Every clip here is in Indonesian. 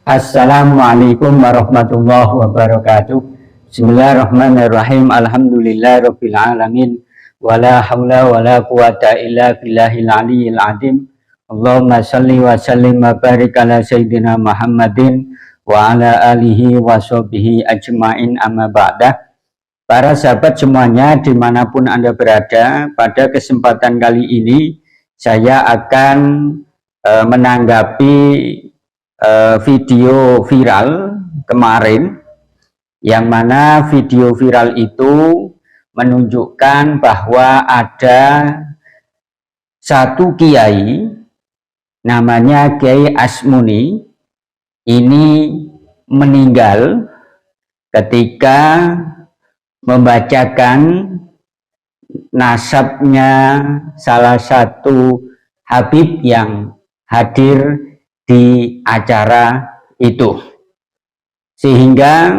Assalamualaikum warahmatullahi wabarakatuh. Bismillahirrahmanirrahim. Alhamdulillahirabbil alamin. Wala haula wala quwata illa billahil aliyyil azim. Allahumma shalli wa sallim wa barik ala sayyidina Muhammadin wa ala alihi wa sahbihi ajmain, amma ba'dah. Para sahabat semuanya dimanapun Anda berada, pada kesempatan kali ini saya akan menanggapi video viral kemarin, yang mana video viral itu menunjukkan bahwa ada satu kiai namanya Kiai Asmuni ini meninggal ketika membacakan nasabnya salah satu habib yang hadir di acara itu, sehingga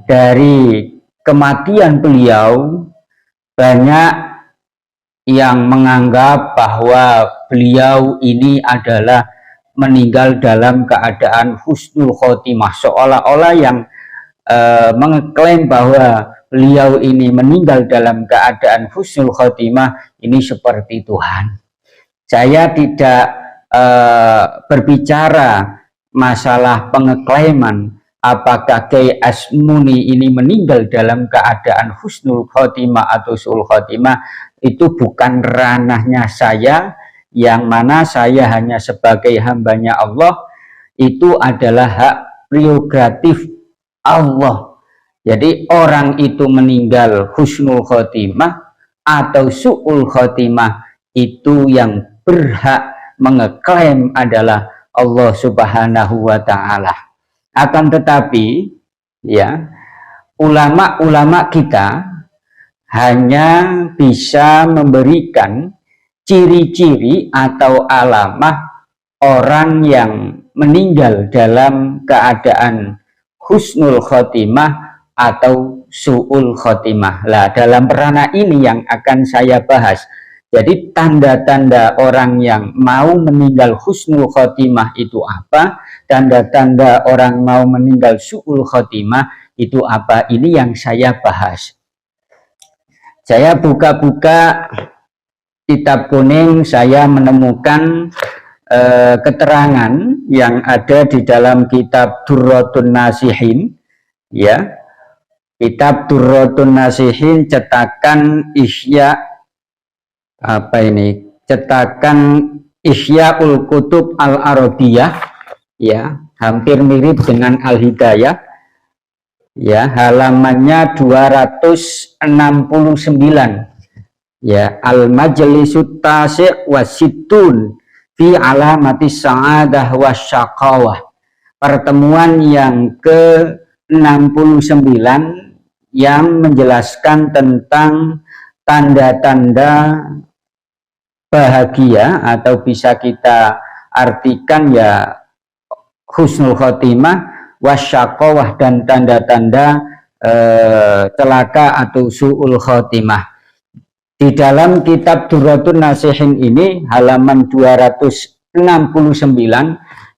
dari kematian beliau banyak yang menganggap bahwa beliau ini adalah meninggal dalam keadaan husnul khotimah, seolah-olah yang mengklaim bahwa beliau ini meninggal dalam keadaan husnul khotimah ini seperti Tuhan. Saya tidak berbicara masalah pengeklaiman apakah Kiai Asmuni ini meninggal dalam keadaan husnul khotimah atau su'ul khotimah. Itu bukan ranahnya saya, yang mana saya hanya sebagai hambanya Allah. Itu adalah hak prerogatif Allah. Jadi orang itu meninggal husnul khotimah atau su'ul khotimah, itu yang berhak mengeklaim adalah Allah Subhanahu wa Ta'ala. Akan tetapi ya, ulama-ulama kita hanya bisa memberikan ciri-ciri atau alamah orang yang meninggal dalam keadaan husnul khotimah atau su'ul khotimah. Lah, dalam perana ini yang akan saya bahas. Jadi tanda-tanda orang yang mau meninggal husnul khotimah itu apa? Tanda-tanda orang mau meninggal su'ul khotimah itu apa? Ini yang saya bahas. Saya buka-buka kitab kuning, saya menemukan keterangan yang ada di dalam kitab Durratun Nasihin, ya. Kitab Durratun Nasihin cetakan cetakan Ihyaul Kutub Al-Arabiyah, ya, hampir mirip dengan Al-Hidayah, ya, halamannya 269, ya, Al-Majlisut Tasi' Wasittun fi alamati sa'adah wasyaqawah, pertemuan yang ke-69 yang menjelaskan tentang tanda-tanda bahagia, atau bisa kita artikan ya husnul khotimah, wasyaqawah, dan tanda-tanda celaka atau su'ul khotimah. Di dalam kitab Durratun Nasihin ini halaman 269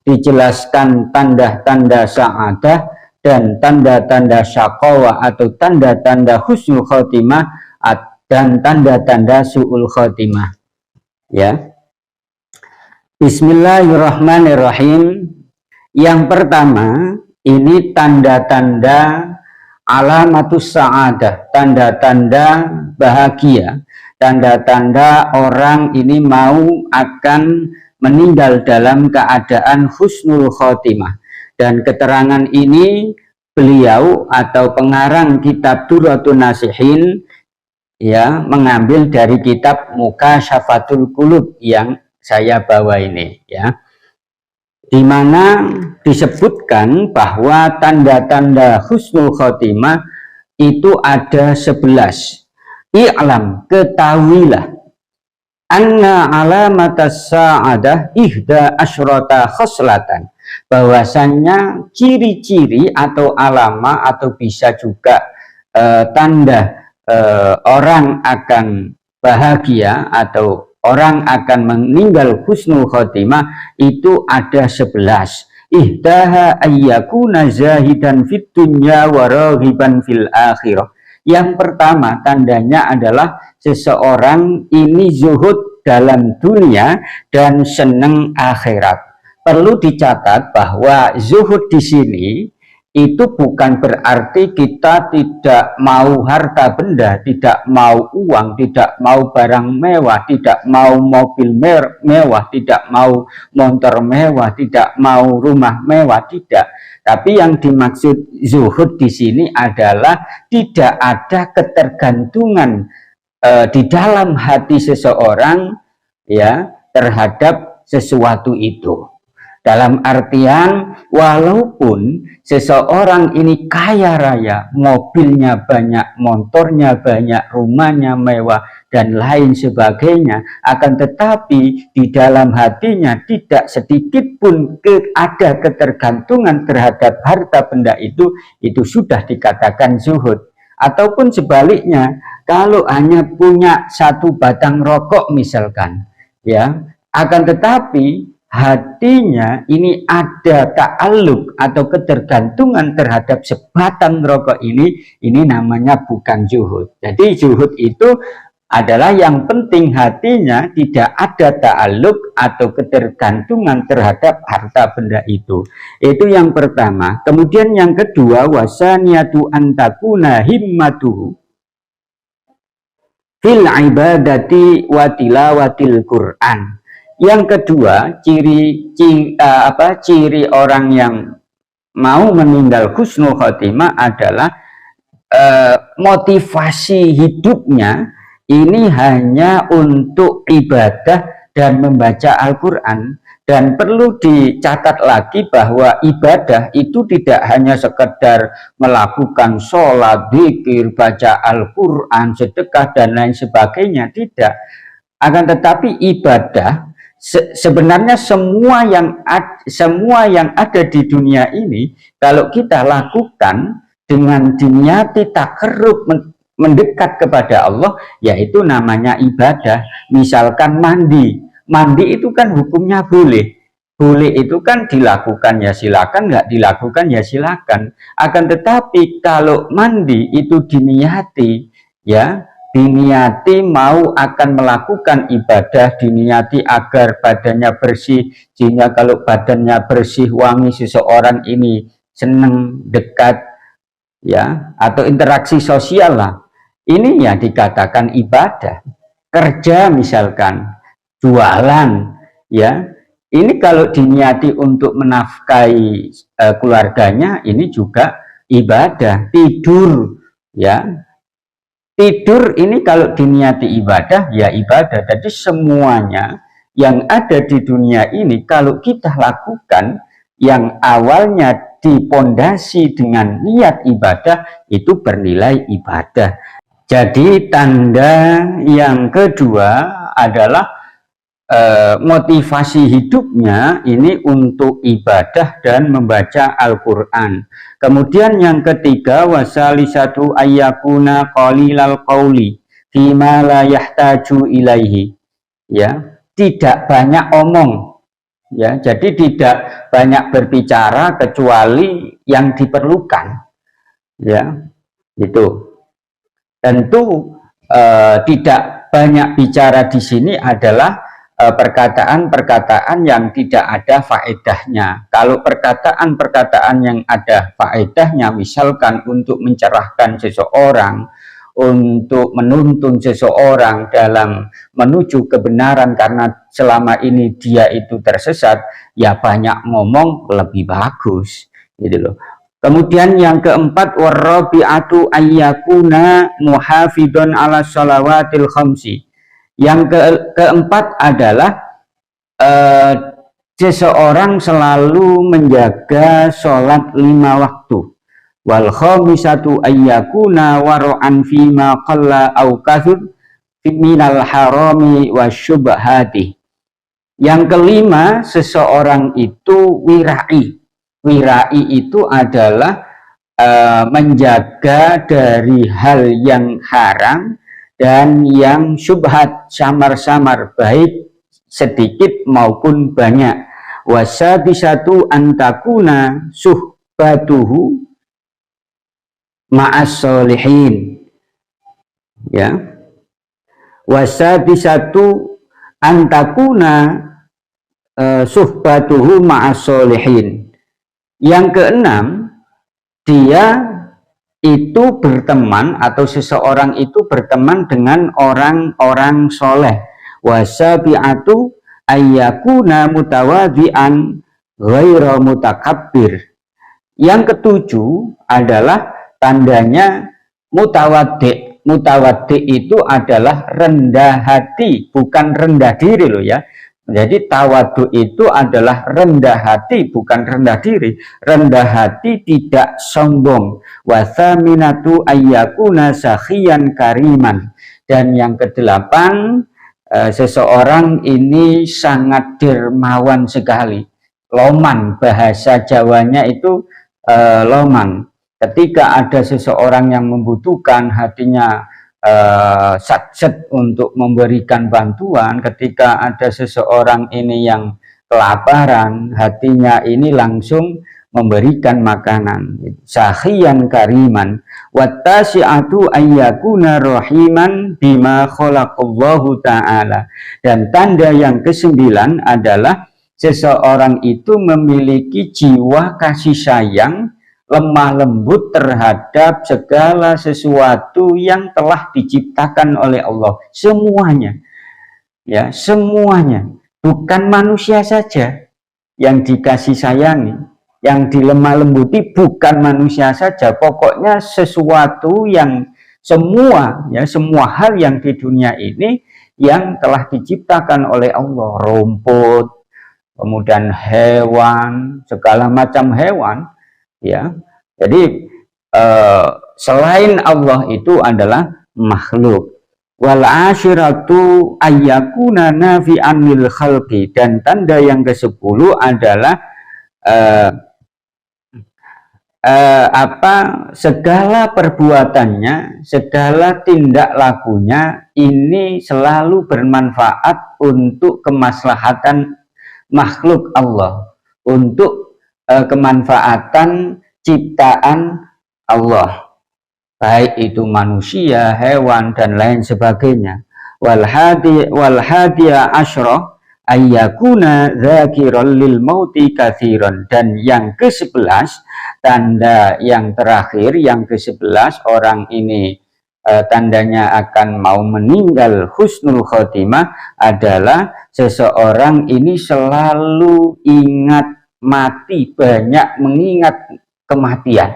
dijelaskan tanda-tanda sa'adah dan tanda-tanda syaqawah atau tanda-tanda husnul khotimah dan tanda-tanda su'ul khotimah. Ya. Bismillahirrahmanirrahim. Yang pertama, ini tanda-tanda alamatus sa'adah, tanda-tanda bahagia, tanda-tanda orang ini mau akan meninggal dalam keadaan husnul khotimah. Dan keterangan ini beliau atau pengarang kitab Durratun Nasihin, ya, mengambil dari kitab Mukasyafatul Qulub yang saya bawa ini, ya, di mana disebutkan bahwa tanda-tanda husnul khotimah itu ada 11. I'lam, ketahuilah, anna alamatas sa'adah ihda asyrata khoslatan, bahwasannya ciri-ciri atau alama atau bisa juga tanda orang akan bahagia atau orang akan meninggal husnul khotimah itu ada 11. ihdaha ayyakuna zahidan fid dunya wa raghiban fil akhirah. Yang pertama tandanya adalah seseorang ini zuhud dalam dunia dan senang akhirat. Perlu dicatat bahwa zuhud di sini itu bukan berarti kita tidak mau harta benda, tidak mau uang, tidak mau barang mewah, tidak mau mobil mewah, tidak mau motor mewah, tidak mau rumah mewah, tidak. Tapi yang dimaksud zuhud di sini adalah tidak ada ketergantungan di dalam hati seseorang ya terhadap sesuatu itu. Dalam artian walaupun seseorang ini kaya raya, mobilnya banyak, motornya banyak, rumahnya mewah, dan lain sebagainya, akan tetapi di dalam hatinya tidak sedikit pun ada ketergantungan terhadap harta benda itu sudah dikatakan zuhud. Ataupun sebaliknya, kalau hanya punya satu batang rokok misalkan, ya, akan tetapi hatinya ini ada ta'alluq atau ketergantungan terhadap sebatang rokok ini namanya bukan zuhud. Jadi zuhud itu adalah yang penting hatinya tidak ada ta'alluq atau ketergantungan terhadap harta benda itu. Itu yang pertama. Kemudian yang kedua, wasaniyatu antakuna himmatuhu fil ibadati wa tilawatil Qur'an. Yang kedua, ciri orang yang mau meninggal husnul khotimah adalah motivasi hidupnya ini hanya untuk ibadah dan membaca Al-Quran. Dan perlu dicatat lagi bahwa ibadah itu tidak hanya sekedar melakukan sholat, zikir, baca Al-Quran, sedekah, dan lain sebagainya, tidak. Akan tetapi ibadah sebenarnya semua yang ada di dunia ini kalau kita lakukan dengan diniati takarrub mendekat kepada Allah, yaitu namanya ibadah. Misalkan mandi itu kan hukumnya boleh itu kan dilakukan ya silakan, nggak dilakukan ya silakan. Akan tetapi kalau mandi itu diniati, ya diniati mau akan melakukan ibadah, diniati agar badannya bersih, sehingga kalau badannya bersih, wangi, seseorang ini senang, dekat, ya, atau interaksi sosial lah. Ini ya dikatakan ibadah. Kerja misalkan, jualan, ya, ini kalau diniati untuk menafkahi keluarganya, ini juga ibadah. Tidur, ya. Tidur ini kalau diniati ibadah, ya ibadah. Jadi semuanya yang ada di dunia ini kalau kita lakukan yang awalnya dipondasi dengan niat ibadah, itu bernilai ibadah. Jadi tanda yang kedua adalah motivasi hidupnya ini untuk ibadah dan membaca Al-Quran. Kemudian yang ketiga, wasalisatu ayyakuna qalilal qauli fima la yahtaju ilaihi. Ya, tidak banyak omong. Ya, jadi tidak banyak berbicara kecuali yang diperlukan. Ya, itu. Tentu tidak banyak bicara di sini adalah perkataan-perkataan yang tidak ada faedahnya. Kalau perkataan-perkataan yang ada faedahnya, misalkan untuk mencerahkan seseorang, untuk menuntun seseorang dalam menuju kebenaran karena selama ini dia itu tersesat, ya banyak ngomong lebih bagus, gitu loh. Kemudian yang keempat, warabi'atu ayyakuna muhafidun ala shalawatil khamsi. Yang keempat adalah seseorang selalu menjaga sholat 5 waktu. Wal khamisatu ayyakuna waro'an fima qalla au kathur minal harami wasyubhati. Yang kelima, seseorang itu wirai. Wirai itu adalah menjaga dari hal yang haram dan yang syubhat, samar-samar, baik sedikit maupun banyak. Wasabisatu antakuna suhbatuhu ma'as solihin. Ya. Wasabisatu antakuna suhbatuhu ma'as solihin. Yang keenam, dia itu berteman atau seseorang itu berteman dengan orang-orang soleh. Wasabi'atu ayyakuna mutawadhi'an ghaira mutakabbir. Yang ketujuh adalah tandanya mutawadhi'. Mutawadhi' itu adalah rendah hati, bukan rendah diri loh ya. Jadi tawadu itu adalah rendah hati, bukan rendah diri. Rendah hati, tidak sombong. Wathaminatu ayyakuna sakhiyan kariman. Dan yang kedelapan, seseorang ini sangat dermawan sekali. Loman, bahasa Jawanya itu loman. Ketika ada seseorang yang membutuhkan, hatinya satset untuk memberikan bantuan. Ketika ada seseorang ini yang kelaparan, hatinya ini langsung memberikan makanan. Sakhiyan kariman. Wattasi'atu ayyakuna rahiman bima khalaqallahu ta'ala. Dan tanda yang kesembilan adalah seseorang itu memiliki jiwa kasih sayang, lemah lembut terhadap segala sesuatu yang telah diciptakan oleh Allah. Semuanya. Ya, semuanya. Bukan manusia saja yang dikasih sayangi, yang dilemah lembuti, bukan manusia saja. Pokoknya sesuatu yang semua hal yang di dunia ini yang telah diciptakan oleh Allah. Rumput, kemudian hewan, segala macam hewan. Ya, jadi selain Allah itu adalah makhluk. Wal asyiratu ayyakuna nafi'an lil khalqi. Dan tanda yang ke-10 adalah segala perbuatannya, segala tindak lakunya ini selalu bermanfaat untuk kemaslahatan makhluk Allah, untuk kemanfaatan ciptaan Allah, baik itu manusia, hewan, dan lain sebagainya. Wal hadiya asyra ayyakuna dzakiran lil mauti katsiran. Dan yang ke-11, tanda yang terakhir, yang ke-11, orang ini tandanya akan mau meninggal husnul khotimah adalah seseorang ini selalu ingat mati, banyak mengingat kematian.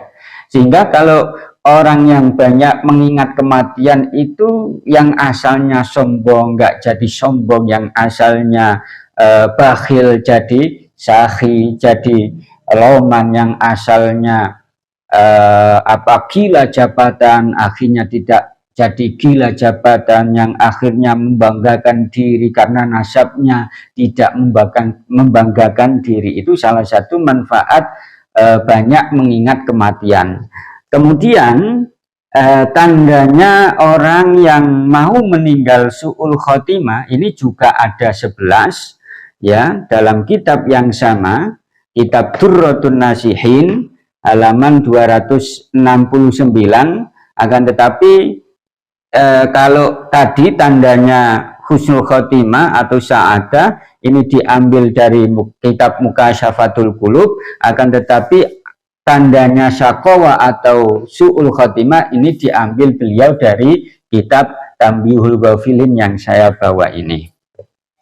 Sehingga kalau orang yang banyak mengingat kematian itu yang asalnya sombong nggak jadi sombong, yang asalnya bakhil jadi sakhi, jadi loman, yang asalnya gila jabatan akhirnya tidak jadi gila jabatan, yang akhirnya membanggakan diri karena nasabnya tidak membanggakan diri. Itu salah satu manfaat banyak mengingat kematian. Kemudian tandanya orang yang mau meninggal su'ul khotimah ini juga ada 11 ya, dalam kitab yang sama, kitab Durratun Nasihin halaman 269. Akan tetapi kalau tadi tandanya husnul khotimah atau sa'adah ini diambil dari kitab Mukasyafatul Qulub, akan tetapi tandanya syaqawa atau su'ul khotimah ini diambil beliau dari kitab Tambihul Ghafilin yang saya bawa ini.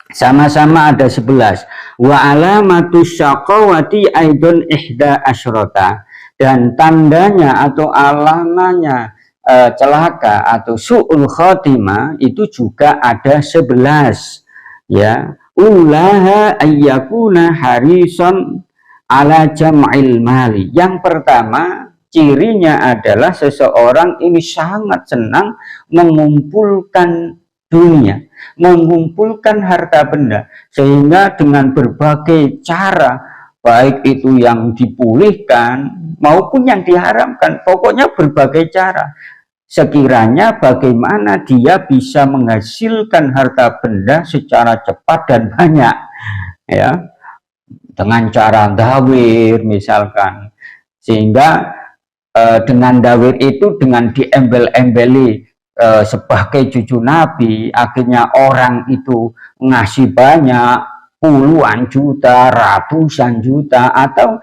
Sama-sama ada 11. Wa alamatus syaqawati aidun ihda asyrota. Dan tandanya atau alamanya celaka atau su'ul khotimah itu juga ada 11 ya. Ulaha ayyakuna harison ala jam'il mali. Yang pertama cirinya adalah seseorang ini sangat senang mengumpulkan dunia, mengumpulkan harta benda, sehingga dengan berbagai cara, baik itu yang dipulihkan maupun yang diharamkan, pokoknya berbagai cara, sekiranya bagaimana dia bisa menghasilkan harta benda secara cepat dan banyak ya. dengan cara dawir misalkan, sehingga dengan dawir itu dengan diembel-embeli sebagai cucu Nabi, akhirnya orang itu ngasih banyak puluhan juta, ratusan juta, atau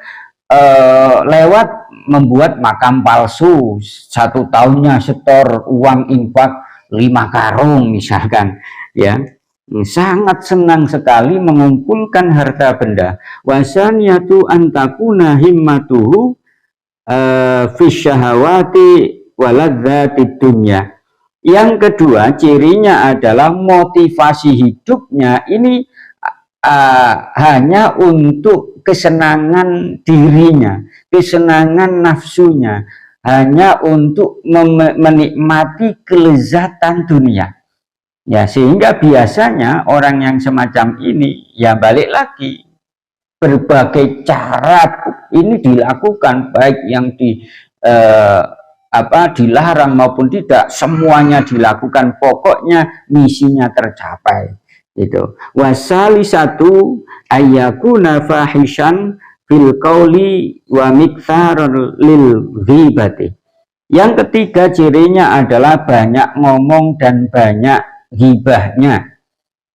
lewat membuat makam palsu, 1 tahunnya setor uang infak 5 karung misalkan, ya. Sangat senang sekali mengumpulkan harta benda. Wasaniyatu antakuna himmatuhu fi syahawati waladzati dunya. Yang kedua, cirinya adalah motivasi hidupnya ini hanya untuk kesenangan dirinya, kesenangan nafsunya, hanya untuk menikmati kelezatan dunia. Ya, sehingga biasanya orang yang semacam ini, ya balik lagi, berbagai cara ini dilakukan, baik yang dilarang maupun tidak, semuanya dilakukan, pokoknya misinya tercapai. Itu wasali satu ayyakuna fahishan fil qauli wa miktharul lil ghibati. Yang ketiga cirinya adalah banyak ngomong dan banyak ghibahnya.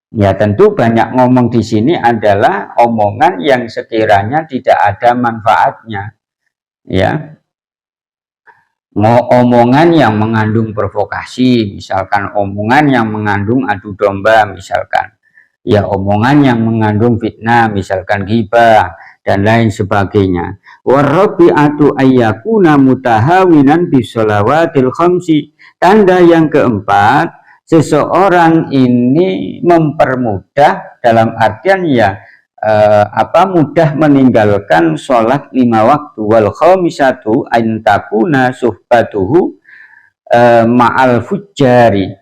Ya, tentu banyak ngomong di sini adalah omongan yang sekiranya tidak ada manfaatnya. Ya. Omongan yang mengandung provokasi, misalkan omongan yang mengandung adu domba, misalkan. Ya, omongan yang mengandung fitnah, misalkan ghibah dan lain sebagainya. Warabi'atu ayyakuna mutahawinan bisolawatil khamsi. Tanda yang keempat, seseorang ini mempermudah, dalam artian ya mudah meninggalkan sholat 5 waktu. Wal khamisatu antakuna suhbatuhu ma'al fujjari.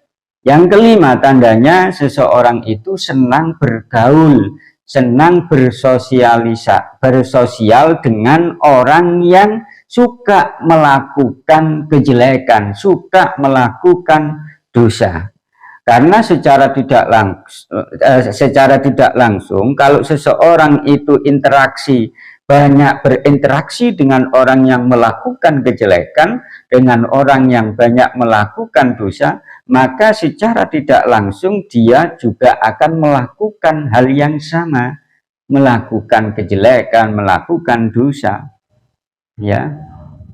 Yang kelima tandanya seseorang itu senang bergaul, senang bersosial dengan orang yang suka melakukan kejelekan, suka melakukan dosa. Karena secara tidak langsung kalau seseorang itu banyak berinteraksi dengan orang yang melakukan kejelekan, dengan orang yang banyak melakukan dosa, maka secara tidak langsung dia juga akan melakukan hal yang sama, melakukan kejelekan, melakukan dosa. Ya,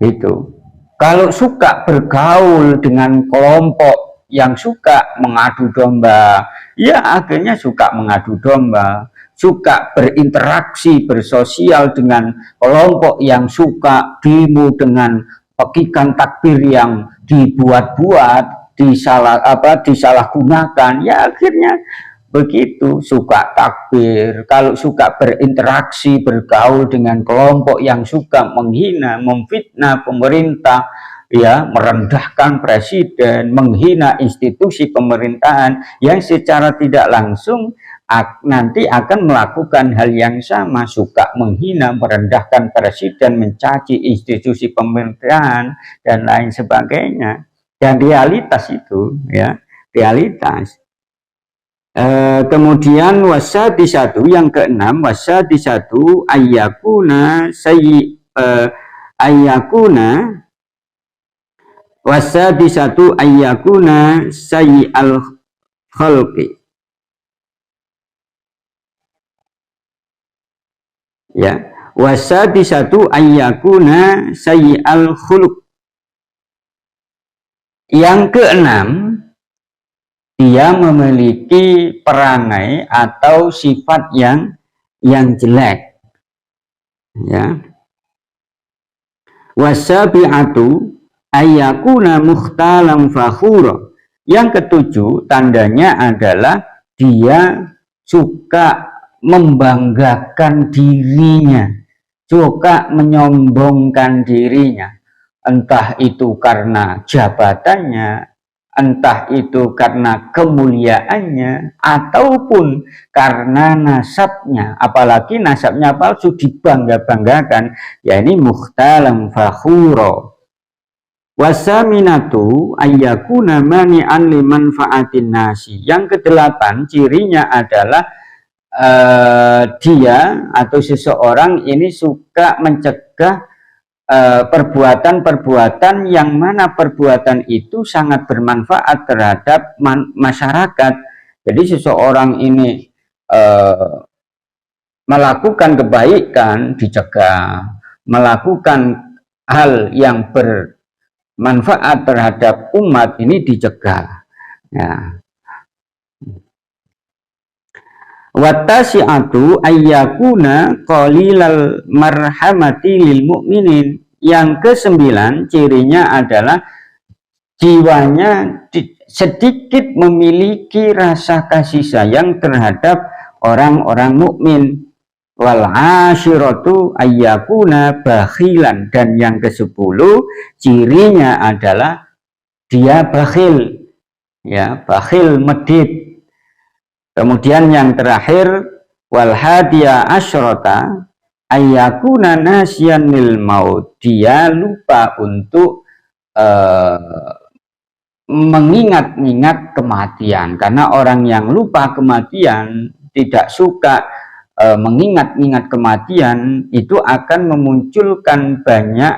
itu. Kalau suka bergaul dengan kelompok yang suka mengadu domba, ya akhirnya suka mengadu domba, suka berinteraksi, bersosial dengan kelompok yang suka demo dengan pekikan takbir yang dibuat-buat, disalahgunakan, ya akhirnya begitu, suka takbir. Kalau suka berinteraksi, bergaul dengan kelompok yang suka menghina, memfitnah pemerintah, ya, merendahkan presiden, menghina institusi pemerintahan, yang secara tidak langsung nanti akan melakukan hal yang sama, suka menghina, merendahkan presiden, mencaci institusi pemerintahan dan lain sebagainya. Dan realitas itu, ya, realitas. Kemudian wasati satu, yang keenam, wasati satu ayyakuna wasadi satu ayyakuna sayyi'al khalqi. Ya, wasadi satu ayyakuna sayyi'al khuluq. Yang keenam, dia memiliki perangai atau sifat yang jelek. Ya. Wasabi'atu ayyakuna mukhtalan fakhura. Yang ketujuh tandanya adalah dia suka membanggakan dirinya, suka menyombongkan dirinya, entah itu karena jabatannya, entah itu karena kemuliaannya, ataupun karena nasabnya, apalagi nasabnya palsu dibangga-banggakan, ya ini mukhtalan fakhura. Wasaminatu ayyakuna mani'an limanfa'atin nasi. Yang kedelapan cirinya adalah dia atau seseorang ini suka mencegah perbuatan-perbuatan yang mana perbuatan itu sangat bermanfaat terhadap masyarakat. Jadi seseorang ini melakukan kebaikan dicegah, melakukan hal yang bermanfaat terhadap umat ini dicegah. Ya. Wattasi'atu ayyakuna qalilal marhamati lil mu'minin. Yang kesembilan cirinya adalah jiwanya sedikit memiliki rasa kasih sayang terhadap orang-orang mukmin. Wal asyiratu ayyakuna bakhilan. Dan yang ke-10 cirinya adalah dia bakhil, ya, bakhil medit. Kemudian yang terakhir wal hadiya asyrata ayyakuna nasyan lil maut. Dia lupa untuk mengingat-ingat kematian, karena orang yang lupa kematian, tidak suka mengingat-ingat kematian, itu akan memunculkan banyak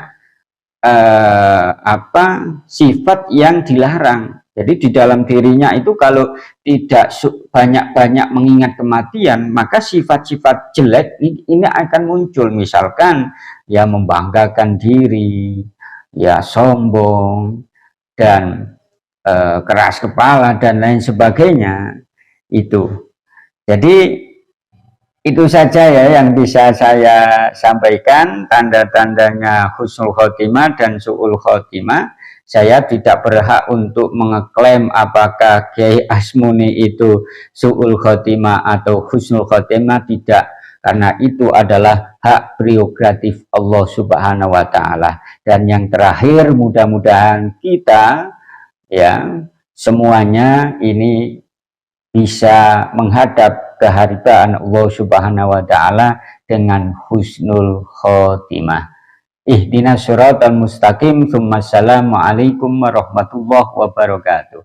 sifat yang dilarang. Jadi di dalam dirinya itu kalau tidak banyak-banyak mengingat kematian, maka sifat-sifat jelek ini akan muncul. Misalkan ya membanggakan diri, ya sombong, dan keras kepala dan lain sebagainya itu. Jadi itu saja ya yang bisa saya sampaikan, tanda-tandanya husnul khotimah dan su'ul khotimah. Saya tidak berhak untuk mengeklaim apakah Kiai Asmuni itu su'ul khotimah atau husnul khotimah, tidak. Karena itu adalah hak prerogatif Allah Subhanahu wa Ta'ala. Dan yang terakhir, mudah-mudahan kita ya semuanya ini bisa menghadap keharibaan Allah Subhanahu wa Ta'ala dengan husnul khotimah. Ihdinas siratal mustaqim. Assalamualaikum warahmatullahi wabarakatuh.